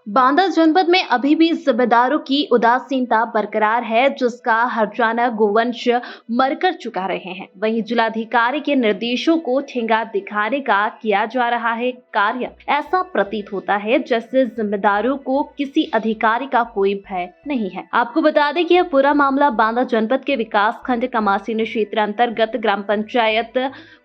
बांदा जनपद में अभी भी जिम्मेदारों की उदासीनता बरकरार है, जिसका हर्जाना गोवंश मरकर चुका रहे हैं। वहीं जिलाधिकारी के निर्देशों को ठेंगा दिखाने का किया जा रहा है कार्य। ऐसा प्रतीत होता है जैसे जिम्मेदारों को किसी अधिकारी का कोई भय नहीं है। आपको बता दें कि यह पूरा मामला बांदा जनपद के विकास खंड कमासीन क्षेत्र अंतर्गत ग्राम पंचायत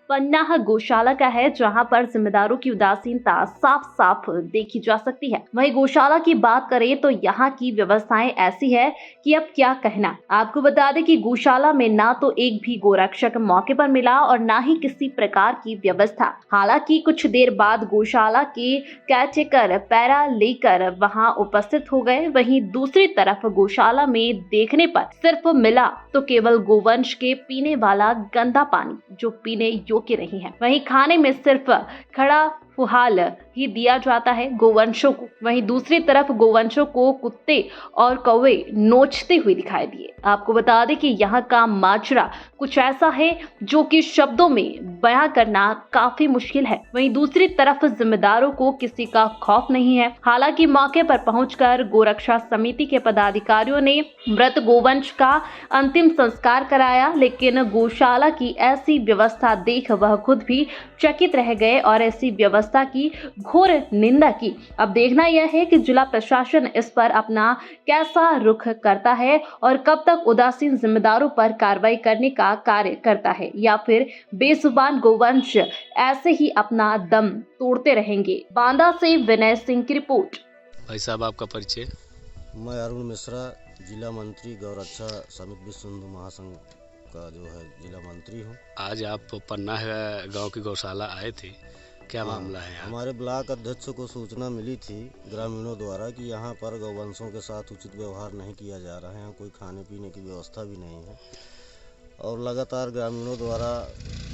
पन्नाह गौशाला का है, जहां पर जिम्मेदारों की उदासीनता साफ साफ देखी जा सकती है। वहीं गौशाला की बात करें तो यहाँ की व्यवस्थाएं ऐसी है कि अब क्या कहना। आपको बता दें कि गौशाला में ना तो एक भी गोरक्षक मौके पर मिला और ना ही किसी प्रकार की व्यवस्था। हालांकि कुछ देर बाद गौशाला के कैटेकर पैरा लेकर वहां उपस्थित हो गए। वहीं दूसरी तरफ गौशाला में देखने पर सिर्फ मिला तो केवल गोवंश के पीने वाला गंदा पानी, जो पीने योग्य नहीं है। वहीं खाने में सिर्फ खड़ा फुहाल ही दिया जाता है गोवंशों को। वहीं दूसरी तरफ गोवंशों को कुत्ते और कौवे नोचते हुए दिखाई दिए। आपको बता दें कि यहाँ का माजरा कुछ ऐसा है जो कि शब्दों में बयां करना काफी मुश्किल है। वहीं दूसरी तरफ जिम्मेदारों को किसी का खौफ नहीं है। हालांकि मौके पर पहुंचकर गोरक्षा समिति के पदाधिकारियों ने मृत गोवंश का अंतिम संस्कार कराया, लेकिन गौशाला की ऐसी व्यवस्था देख वह खुद भी चकित रह गए और ऐसी व्यवस्था की घोर निंदा की। अब देखना यह है कि जिला प्रशासन इस पर अपना कैसा रुख करता है और कब तक उदासीन जिम्मेदारों पर कार्रवाई करने का कार्य करता है, या फिर बेजुबान गोवंश ऐसे ही अपना दम तोड़ते रहेंगे। बांदा से विनय सिंह की रिपोर्ट। भाई साहब, आपका परिचय? मैं अरुण मिश्रा, जिला मंत्री गौरक्षा समिति विश्व हिंदू महासंघ का जो है जिला मंत्री हूँ। आज आप पन्ना गांव की गौशाला आए थे, क्या मामला है? हमारे ब्लॉक अध्यक्ष को सूचना मिली थी ग्रामीणों द्वारा कि यहाँ पर गौवंशों के साथ उचित व्यवहार नहीं किया जा रहा है, यहाँ कोई खाने पीने की व्यवस्था भी नहीं है और लगातार ग्रामीणों द्वारा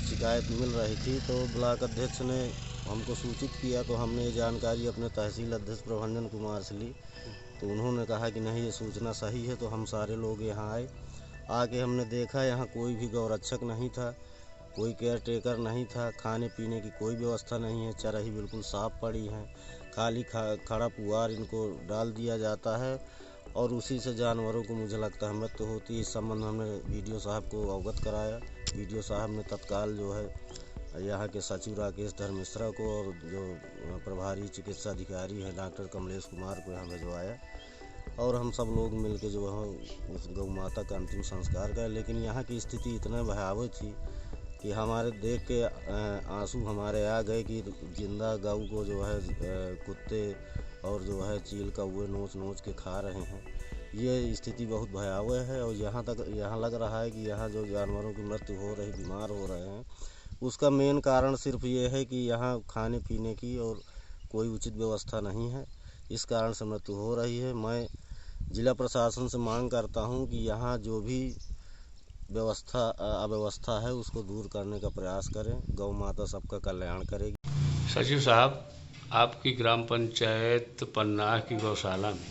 शिकायत मिल रही थी। तो ब्लॉक अध्यक्ष ने हमको सूचित किया, तो हमने ये जानकारी अपने तहसील अध्यक्ष प्रभंजन कुमार से ली। तो उन्होंने कहा कि नहीं, ये सूचना सही है। तो हम सारे लोग यहाँ आए, आके हमने देखा यहाँ कोई भी गौरक्षक नहीं था, कोई केयर टेकर नहीं था, खाने पीने की कोई व्यवस्था नहीं है, चराही बिल्कुल साफ पड़ी है, खाली खड़ा पुआर इनको डाल दिया जाता है और उसी से जानवरों को मुझे लगता है मृत्यु होती है। इस संबंध में हमने वीडियो साहब को अवगत कराया। वीडियो साहब ने तत्काल जो है यहाँ के सचिव राकेश धर मिश्रा को और जो प्रभारी चिकित्सा अधिकारी हैं डॉक्टर कमलेश कुमार को यहाँ भिजवाया और हम सब लोग मिलकर जो है उस गौ माता का अंतिम संस्कार करें। लेकिन यहाँ की स्थिति इतना भयावह थी कि हमारे देख के आंसू हमारे आ गए कि जिंदा गऊ को जो है कुत्ते और जो है चील कौवे नोच नोच के खा रहे हैं। ये स्थिति बहुत भयावह है और यहाँ लग रहा है कि यहाँ जो जानवरों की मृत्यु हो रही, बीमार हो रहे हैं, उसका मेन कारण सिर्फ ये है कि यहाँ खाने पीने की और कोई उचित व्यवस्था नहीं है। इस कारण से मृत्यु हो रही है। मैं जिला प्रशासन से मांग करता हूँ कि यहाँ जो भी अव्यवस्था है उसको दूर करने का प्रयास करें। गौ माता सबका कल्याण करेगी। सचिव साहब, आपकी ग्राम पंचायत पन्ना की गौशाला में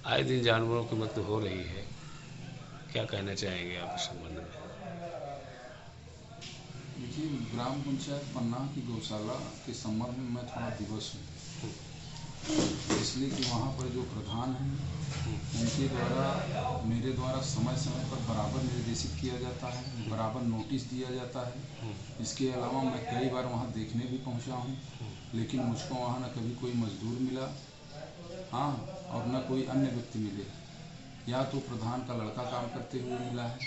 आए दिन जानवरों की मृत्यु हो रही है, क्या कहना चाहेंगे आप इस संबंध में? देखिए, ग्राम पंचायत पन्ना की गौशाला के संबंध में मैं थोड़ा विवश हूँ, इसलिए कि वहाँ पर जो प्रधान हैं उनके द्वारा मेरे द्वारा समय समय पर बराबर निर्देशित किया जाता है, बराबर नोटिस दिया जाता है। इसके अलावा मैं कई बार वहाँ देखने भी पहुँचा हूँ, लेकिन मुझको वहाँ न कभी कोई मजदूर मिला, हाँ, और न कोई अन्य व्यक्ति मिले। या तो प्रधान का लड़का काम करते हुए मिला है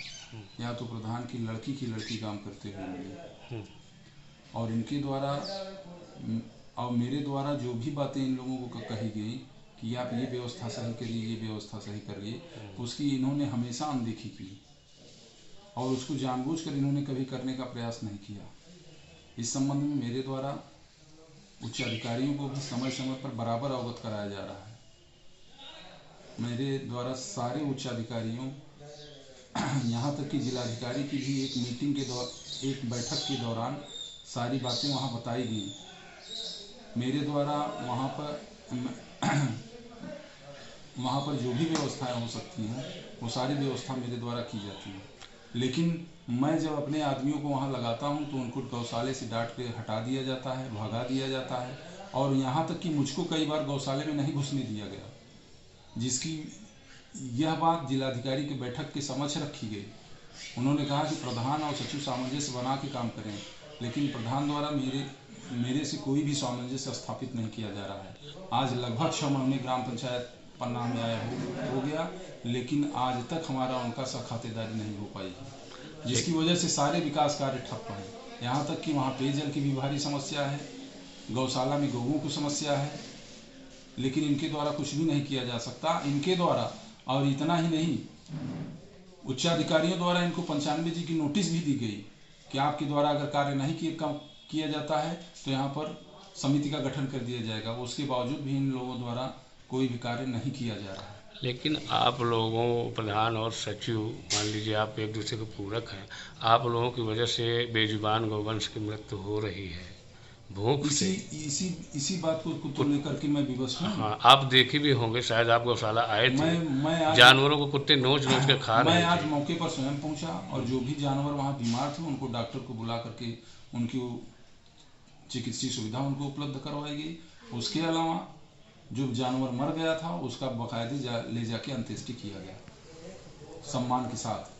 या तो प्रधान की लड़की काम करते हुए मिली। और इनके द्वारा और मेरे द्वारा जो भी बातें इन लोगों को कही गई कि आप ये व्यवस्था सही करिए, ये व्यवस्था सही करिए, उसकी इन्होंने हमेशा अनदेखी की और उसको जानबूझकर इन्होंने कभी करने का प्रयास नहीं किया। इस संबंध में मेरे द्वारा उच्च अधिकारियों को भी समय समय पर बराबर अवगत कराया जा रहा है। मेरे द्वारा सारे उच्च अधिकारियों यहाँ तक कि जिलाधिकारी की भी एक बैठक के दौरान सारी बातें वहाँ बताई गई। मेरे द्वारा वहाँ पर जो भी व्यवस्थाएं हो सकती हैं वो सारी व्यवस्था मेरे द्वारा की जाती है। लेकिन मैं जब अपने आदमियों को वहाँ लगाता हूँ तो उनको गौशाले से डांट के हटा दिया जाता है, भगा दिया जाता है और यहाँ तक कि मुझको कई बार गौशाले में नहीं घुसने दिया गया, जिसकी यह बात जिलाधिकारी की बैठक के समक्ष रखी गई। उन्होंने कहा कि प्रधान और सचिव सामंजस्य बना के काम करें, लेकिन प्रधान द्वारा मेरे से कोई भी सामंजस्य स्थापित नहीं किया जा रहा है। आज लगभग 6 महीने ग्राम पंचायत पन्ना में आया हो गया, लेकिन आज तक हमारा उनका खातेदारी नहीं हो पाई है, जिसकी वजह से सारे विकास कार्य ठप हैं। यहाँ तक कि वहाँ पेयजल की भी भारी समस्या है, गौशाला में गौओं की समस्या है, लेकिन इनके द्वारा कुछ भी नहीं किया जा सकता। इनके द्वारा, और इतना ही नहीं, उच्चाधिकारियों द्वारा इनको 95 जी की नोटिस भी दी गई कि आपके द्वारा अगर कार्य नहीं किया जाता है तो यहाँ पर समिति का गठन कर दिया जाएगा। उसके बावजूद भी इन लोगों द्वारा कोई भी कार्य नहीं किया जा रहा है। लेकिन आप लोगों, प्रधान और सचिव, मान लीजिए आप एक दूसरे के पूरक हैं, आप लोगों की वजह से बेजुबान गौवंश की मृत्यु हो रही है भूख से। इसी बात को लेकर के मैं विवश हूँ। हाँ, आप देखे भी होंगे, शायद आप गौशाला आए थे। मैं जानवरों को कुत्ते नोच के खा रहे थे। मैं आज मौके पर स्वयं पहुंचा और जो भी जानवर वहाँ बीमार थे उनको डॉक्टर को बुला करके उनकी चिकित्सीय सुविधा उनको उपलब्ध करवाई गई। उसके अलावा जो जानवर मर गया था उसका बाकायदे ले जाके अंत्येष्टि किया गया सम्मान के साथ।